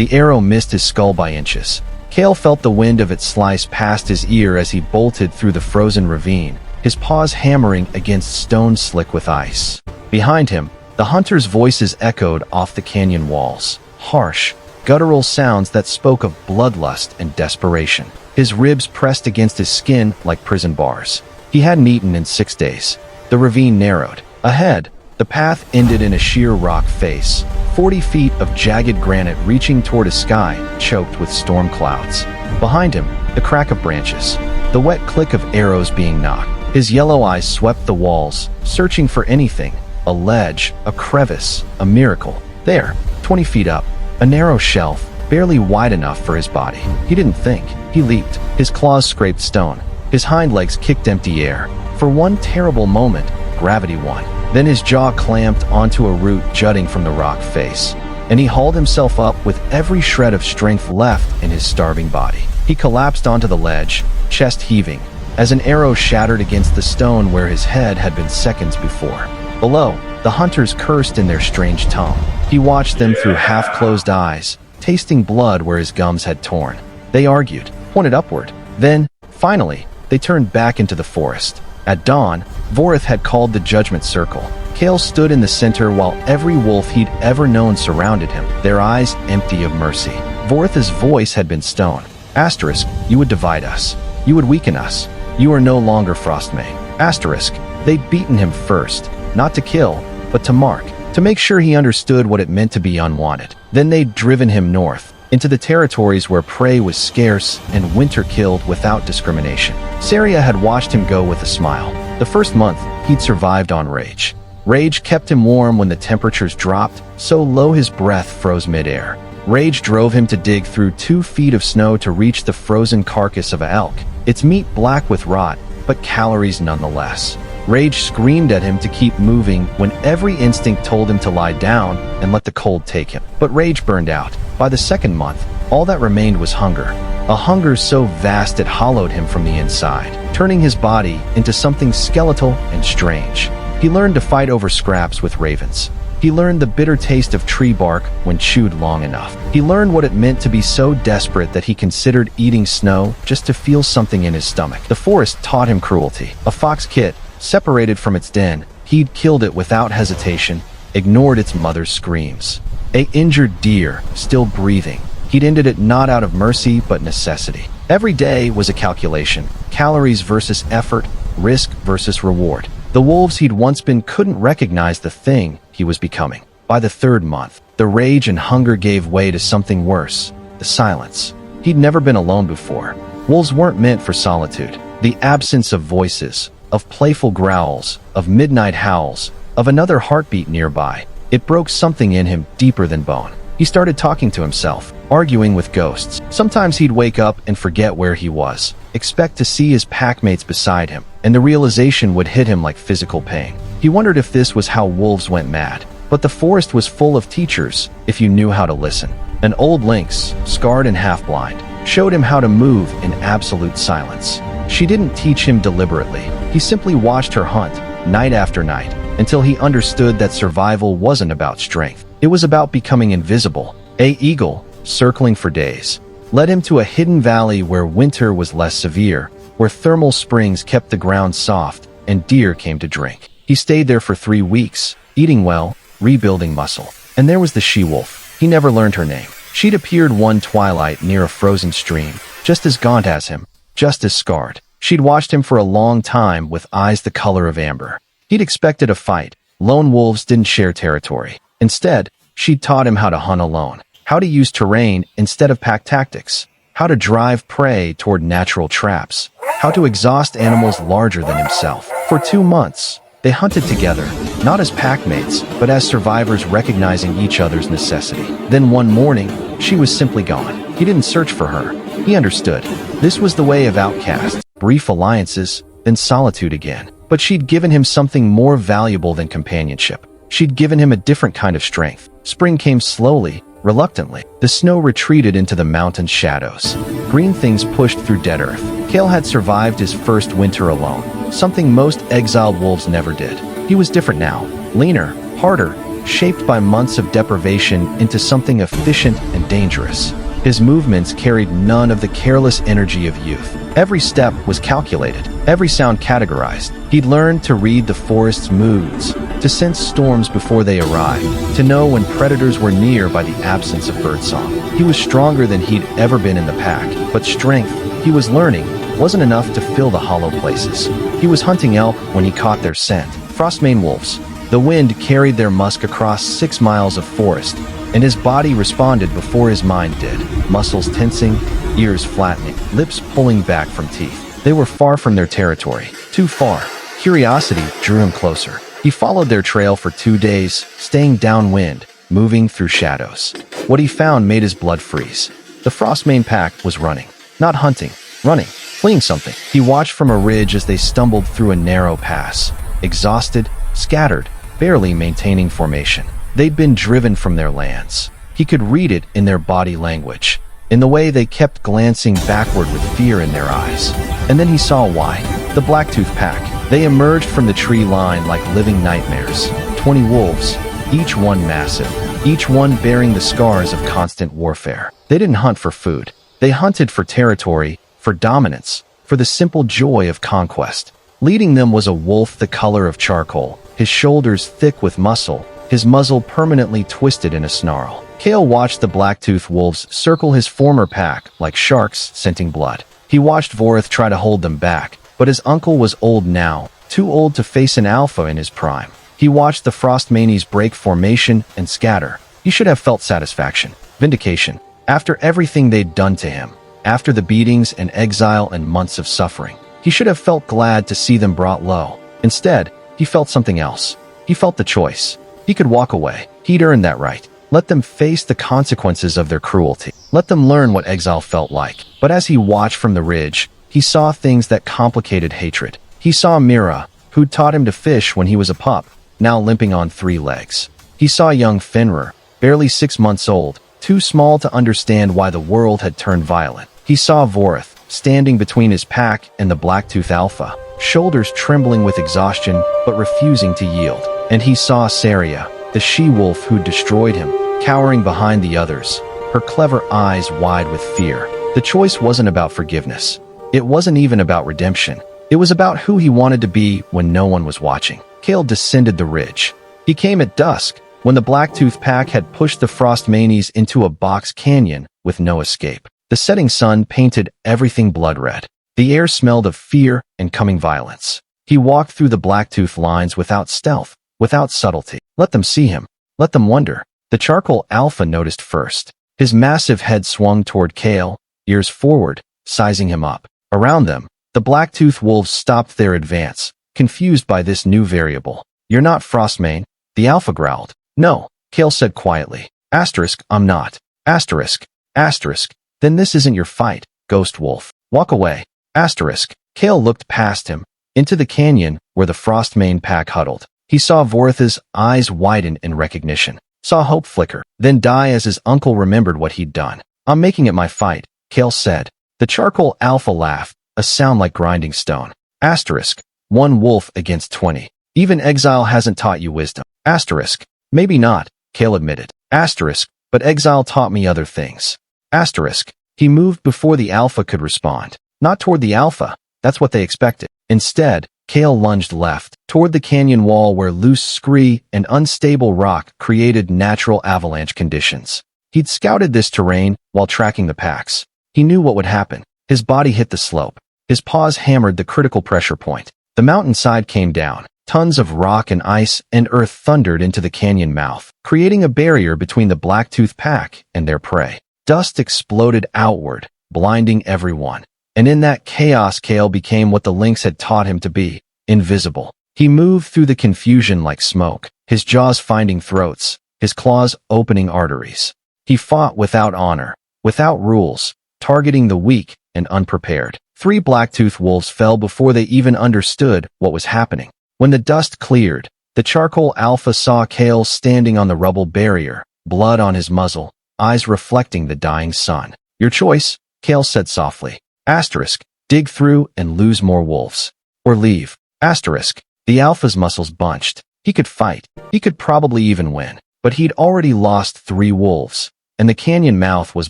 The arrow missed his skull by inches. Kale felt the wind of its slice past his ear as he bolted through the frozen ravine, his paws hammering against stone slick with ice. Behind him, the hunter's voices echoed off the canyon walls, harsh, guttural sounds that spoke of bloodlust and desperation. His ribs pressed against his skin like prison bars. He hadn't eaten in 6 days. The ravine narrowed. Ahead, the path ended in a sheer rock face, 40 feet of jagged granite reaching toward a sky choked with storm clouds. Behind him, the crack of branches, the wet click of arrows being knocked. His yellow eyes swept the walls, searching for anything, a ledge, a crevice, a miracle. There, 20 feet up, a narrow shelf, barely wide enough for his body. He didn't think. He leaped. His claws scraped stone. His hind legs kicked empty air. For one terrible moment, gravity won. Then his jaw clamped onto a root jutting from the rock face, and he hauled himself up with every shred of strength left in his starving body. He collapsed onto the ledge, chest heaving, as an arrow shattered against the stone where his head had been seconds before. Below, the hunters cursed in their strange tongue. He watched them through half-closed eyes, tasting blood where his gums had torn. They argued, pointed upward. Then, finally, they turned back into the forest. At dawn, Vorith had called the Judgment Circle. Kale stood in the center while every wolf he'd ever known surrounded him, their eyes empty of mercy. Vorith's voice had been stone. Asterisk, you would divide us. You would weaken us. You are no longer Frostmane. Asterisk, they'd beaten him first, not to kill, but to mark, to make sure he understood what it meant to be unwanted. Then they'd driven him north, into the territories where prey was scarce and winter killed without discrimination. Saria had watched him go with a smile. The first month, he'd survived on rage. Rage kept him warm when the temperatures dropped, so low his breath froze midair. Rage drove him to dig through 2 feet of snow to reach the frozen carcass of an elk, its meat black with rot, but calories nonetheless. Rage screamed at him to keep moving when every instinct told him to lie down and let the cold take him. But rage burned out. By the second month, all that remained was hunger. A hunger so vast it hollowed him from the inside, turning his body into something skeletal and strange. He learned to fight over scraps with ravens. He learned the bitter taste of tree bark when chewed long enough. He learned what it meant to be so desperate that he considered eating snow just to feel something in his stomach. The forest taught him cruelty. A fox kit, separated from its den, he'd killed it without hesitation, ignored its mother's screams. An injured deer, still breathing, he'd ended it not out of mercy but necessity. Every day was a calculation, calories versus effort, risk versus reward. The wolves he'd once been couldn't recognize the thing he was becoming. By the third month, the rage and hunger gave way to something worse, the silence. He'd never been alone before. Wolves weren't meant for solitude. The absence of voices, of playful growls, of midnight howls, of another heartbeat nearby. It broke something in him deeper than bone. He started talking to himself, arguing with ghosts. Sometimes he'd wake up and forget where he was, expect to see his packmates beside him, and the realization would hit him like physical pain. He wondered if this was how wolves went mad. But the forest was full of teachers, if you knew how to listen. An old lynx, scarred and half-blind, showed him how to move in absolute silence. She didn't teach him deliberately. He simply watched her hunt, night after night, until he understood that survival wasn't about strength. It was about becoming invisible. An eagle, circling for days, led him to a hidden valley where winter was less severe, where thermal springs kept the ground soft, and deer came to drink. He stayed there for 3 weeks, eating well, rebuilding muscle. And there was the she-wolf. He never learned her name. She'd appeared one twilight near a frozen stream, just as gaunt as him, just as scarred. She'd watched him for a long time with eyes the color of amber. He'd expected a fight. Lone wolves didn't share territory. Instead, she'd taught him how to hunt alone, how to use terrain instead of pack tactics, how to drive prey toward natural traps, how to exhaust animals larger than himself. For 2 months, they hunted together, not as packmates, but as survivors recognizing each other's necessity. Then one morning, she was simply gone. He didn't search for her. He understood. This was the way of outcasts. Brief alliances, then solitude again. But she'd given him something more valuable than companionship. She'd given him a different kind of strength. Spring came slowly, reluctantly. The snow retreated into the mountain shadows. Green things pushed through dead earth. Kale had survived his first winter alone, something most exiled wolves never did. He was different now, leaner, harder, shaped by months of deprivation into something efficient and dangerous. His movements carried none of the careless energy of youth. Every step was calculated, every sound categorized. He'd learned to read the forest's moods, to sense storms before they arrived, to know when predators were near by the absence of birdsong. He was stronger than he'd ever been in the pack, but strength, he was learning, wasn't enough to fill the hollow places. He was hunting elk when he caught their scent. Frostmane wolves. The wind carried their musk across 6 miles of forest, and his body responded before his mind did, muscles tensing, ears flattening, lips pulling back from teeth. They were far from their territory, too far. Curiosity drew him closer. He followed their trail for 2 days, staying downwind, moving through shadows. What he found made his blood freeze. The Frostmane pack was running. Not hunting, running, fleeing something. He watched from a ridge as they stumbled through a narrow pass, exhausted, scattered, barely maintaining formation. They'd been driven from their lands. He could read it in their body language, in the way they kept glancing backward with fear in their eyes. And then he saw why. The Blacktooth pack. They emerged from the tree line like living nightmares. 20 wolves, each one massive, each one bearing the scars of constant warfare. They didn't hunt for food. They hunted for territory, for dominance, for the simple joy of conquest. Leading them was a wolf the color of charcoal, his shoulders thick with muscle, his muzzle permanently twisted in a snarl. Kale watched the Blacktooth wolves circle his former pack like sharks scenting blood. He watched Vorith try to hold them back, but his uncle was old now, too old to face an alpha in his prime. He watched the Frostmanes break formation and scatter. He should have felt satisfaction, vindication, after everything they'd done to him, after the beatings and exile and months of suffering. He should have felt glad to see them brought low. Instead, he felt something else. He felt the choice. He could walk away. He'd earned that right. Let them face the consequences of their cruelty. Let them learn what exile felt like. But as he watched from the ridge, he saw things that complicated hatred. He saw Mira, who'd taught him to fish when he was a pup, now limping on 3 legs. He saw young Fenrir, barely 6 months old, too small to understand why the world had turned violent. He saw Vorith, standing between his pack and the Blacktooth Alpha, shoulders trembling with exhaustion but refusing to yield. And he saw Saria, the she-wolf who'd destroyed him, cowering behind the others, her clever eyes wide with fear. The choice wasn't about forgiveness. It wasn't even about redemption. It was about who he wanted to be when no one was watching. Kale descended the ridge. He came at dusk, when the Blacktooth pack had pushed the Frostmanes into a box canyon with no escape. The setting sun painted everything blood red. The air smelled of fear and coming violence. He walked through the Blacktooth lines without stealth, without subtlety. Let them see him. Let them wonder. The charcoal alpha noticed first. His massive head swung toward Kale, ears forward, sizing him up. Around them, the Blacktooth wolves stopped their advance, confused by this new variable. "You're not Frostmane," the alpha growled. "No," Kale said quietly. Asterisk, "I'm not." Asterisk, asterisk, "Then this isn't your fight, Ghost Wolf. Walk away." Asterisk. Kale looked past him, into the canyon where the Frostmane pack huddled. He saw Vorith's eyes widen in recognition, saw hope flicker, then die as his uncle remembered what he'd done. "I'm making it my fight," Kale said. The charcoal alpha laughed, a sound like grinding stone. Asterisk. 1 wolf against 20. Even exile hasn't taught you wisdom. Asterisk. Maybe not, Kale admitted. Asterisk. But exile taught me other things. Asterisk. He moved before the alpha could respond. Not toward the alpha. That's what they expected. Instead, Kale lunged left, toward the canyon wall where loose scree and unstable rock created natural avalanche conditions. He'd scouted this terrain while tracking the packs. He knew what would happen. His body hit the slope. His paws hammered the critical pressure point. The mountainside came down. Tons of rock and ice and earth thundered into the canyon mouth, creating a barrier between the Blacktooth pack and their prey. Dust exploded outward, blinding everyone. And in that chaos, Kale became what the lynx had taught him to be, invisible. He moved through the confusion like smoke, his jaws finding throats, his claws opening arteries. He fought without honor, without rules, targeting the weak and unprepared. 3 Blacktooth wolves fell before they even understood what was happening. When the dust cleared, the charcoal alpha saw Kale standing on the rubble barrier, blood on his muzzle, eyes reflecting the dying sun. "Your choice," Kale said softly. Asterisk. Dig through and lose more wolves. Or leave. Asterisk. The alpha's muscles bunched. He could fight. He could probably even win. But he'd already lost 3 wolves, and the canyon mouth was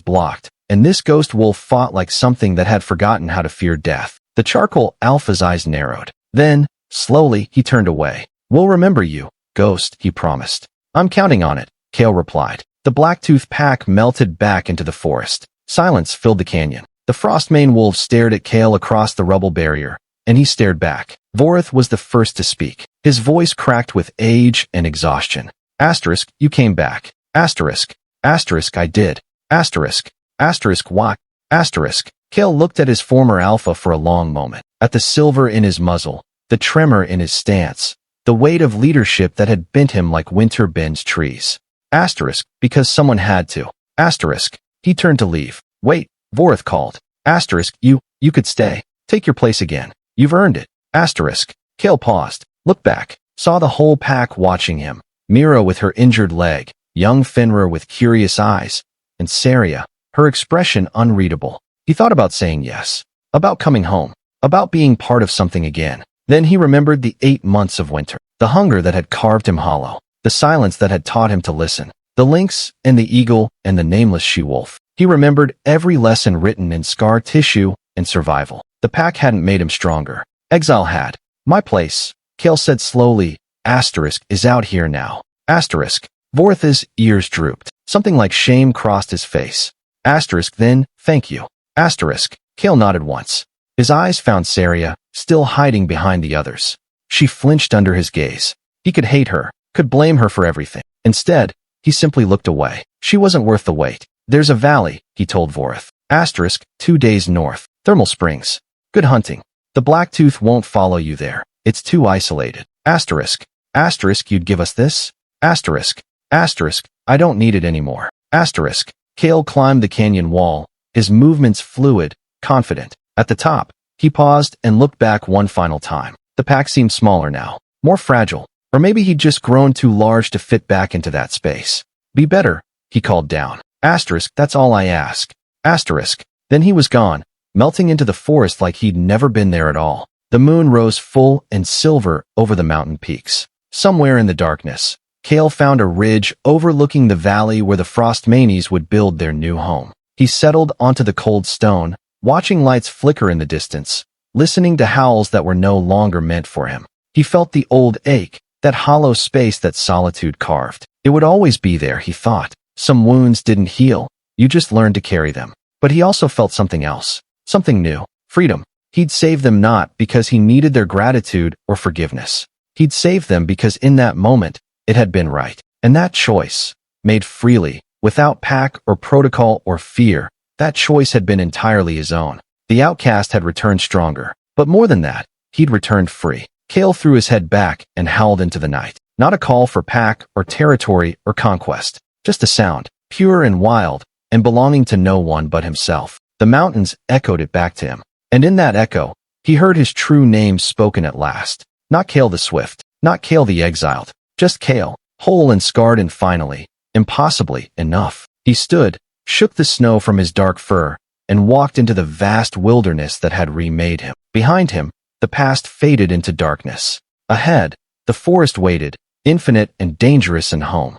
blocked, and this ghost wolf fought like something that had forgotten how to fear death. The charcoal alpha's eyes narrowed. Then, slowly, he turned away. "We'll remember you, ghost," he promised. "I'm counting on it," Kale replied. The blacktooth pack melted back into the forest. Silence filled the canyon. The frostmane wolf stared at Kale across the rubble barrier, and he stared back. Vorith was the first to speak. His voice cracked with age and exhaustion. Asterisk, "You came back." Asterisk. Asterisk, "I did." Asterisk. Asterisk, "What?" Asterisk. Kale looked at his former alpha for a long moment, at the silver in his muzzle, the tremor in his stance, the weight of leadership that had bent him like winter bends trees. Asterisk, "Because someone had to." Asterisk. He turned to leave. "Wait," Vorith called. Asterisk, you could stay. Take your place again. You've earned it." Asterisk. Kale paused, looked back, saw the whole pack watching him. Mira with her injured leg, young Fenrir with curious eyes, and Saria, her expression unreadable. He thought about saying yes, about coming home, about being part of something again. Then he remembered the 8 months of winter, the hunger that had carved him hollow, the silence that had taught him to listen, the lynx and the eagle and the nameless she-wolf. He remembered every lesson written in scar tissue and survival. The pack hadn't made him stronger. Exile had. "My place," Kale said slowly, asterisk, "is out here now." Asterisk. Vorith's ears drooped. Something like shame crossed his face. Asterisk, "Then, thank you." Asterisk. Kale nodded once. His eyes found Saria, still hiding behind the others. She flinched under his gaze. He could hate her, could blame her for everything. Instead, he simply looked away. She wasn't worth the wait. "There's a valley," he told Vorith. Asterisk, 2 days north. Thermal Springs. Good hunting. The Blacktooth won't follow you there. It's too isolated. Asterisk. Asterisk, "You'd give us this?" Asterisk. Asterisk, "I don't need it anymore." Asterisk. Kale climbed the canyon wall, his movements fluid, confident. At the top, he paused and looked back one final time. The pack seemed smaller now, more fragile, or maybe he'd just grown too large to fit back into that space. "Be better," he called down. Asterisk, "That's all I ask." Asterisk. Then he was gone, melting into the forest like he'd never been there at all. The moon rose full and silver over the mountain peaks. Somewhere in the darkness, Kale found a ridge overlooking the valley where the Frostmanes would build their new home. He settled onto the cold stone, watching lights flicker in the distance, listening to howls that were no longer meant for him. He felt the old ache, that hollow space that solitude carved. It would always be there, he thought. Some wounds didn't heal, you just learned to carry them. But he also felt something else, something new, freedom. He'd save them not because he needed their gratitude or forgiveness. He'd save them because in that moment, it had been right. And that choice, made freely, without pack or protocol or fear, that choice had been entirely his own. The outcast had returned stronger. But more than that, he'd returned free. Kale threw his head back and howled into the night. Not a call for pack or territory or conquest. Just a sound, pure and wild, and belonging to no one but himself. The mountains echoed it back to him. And in that echo, he heard his true name spoken at last. Not Kale the Swift, not Kale the Exiled, just Kale, whole and scarred and finally, impossibly, enough. He stood, shook the snow from his dark fur, and walked into the vast wilderness that had remade him. Behind him, the past faded into darkness. Ahead, the forest waited, infinite and dangerous and home.